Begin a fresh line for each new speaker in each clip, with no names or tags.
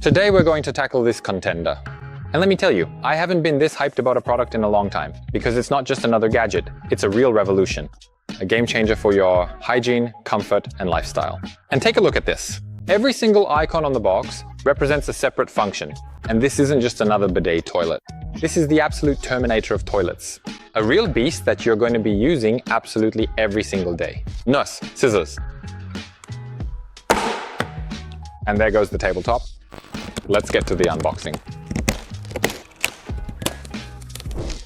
Today we're going to tackle this contender. And let me tell you, I haven't been this hyped about a product in a long time, because it's not just another gadget, it's a real revolution. A game changer for your hygiene, comfort, and lifestyle. And take a look at this. Every single icon on the box represents a separate function. And this isn't just another bidet toilet. This is the absolute terminator of toilets. A real beast that you're going to be using absolutely every single day. Nurse, scissors. And there goes the tabletop. Let's get to the unboxing.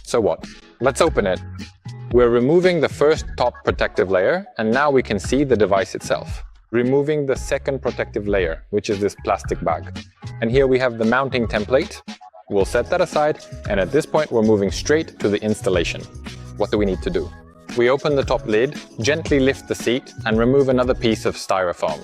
So what? Let's open it. We're removing the first top protective layer, and now we can see the device itself. Removing the second protective layer, which is this plastic bag. And here we have the mounting template. We'll set that aside, and at this point we're moving straight to the installation. What do we need to do? We open the top lid, gently lift the seat, and remove another piece of styrofoam.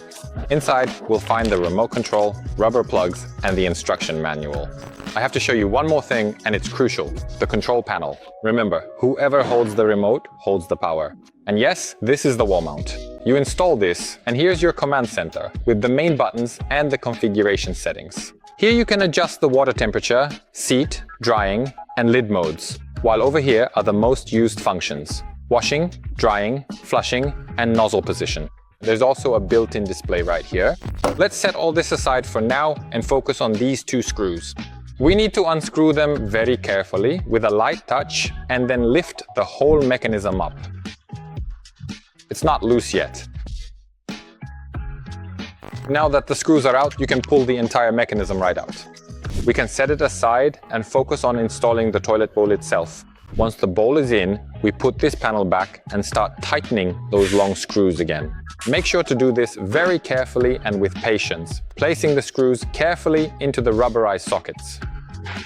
Inside, we'll find the remote control, rubber plugs, and the instruction manual. I have to show you one more thing, and it's crucial, the control panel. Remember, whoever holds the remote holds the power. And yes, this is the wall mount. You install this, and here's your command center, with the main buttons and the configuration settings. Here you can adjust the water temperature, seat, drying, and lid modes, while over here are the most used functions: washing, drying, flushing, and nozzle position. There's also a built-in display right here. Let's set all this aside for now and focus on these two screws. We need to unscrew them very carefully with a light touch and then lift the whole mechanism up. It's not loose yet. Now that the screws are out, you can pull the entire mechanism right out. We can set it aside and focus on installing the toilet bowl itself. Once the bowl is in, we put this panel back and start tightening those long screws again. Make sure to do this very carefully and with patience, placing the screws carefully into the rubberized sockets.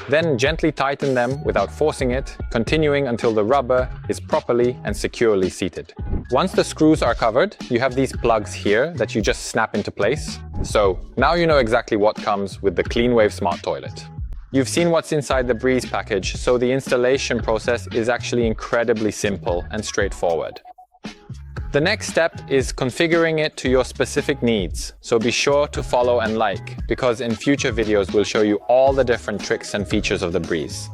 Then gently tighten them without forcing it, continuing until the rubber is properly and securely seated. Once the screws are covered, you have these plugs here that you just snap into place. So now you know exactly what comes with the CleanWave Smart Toilet. You've seen what's inside the Breeze package, so the installation process is actually incredibly simple and straightforward. The next step is configuring it to your specific needs, so be sure to follow and like, because in future videos we'll show you all the different tricks and features of the Breeze.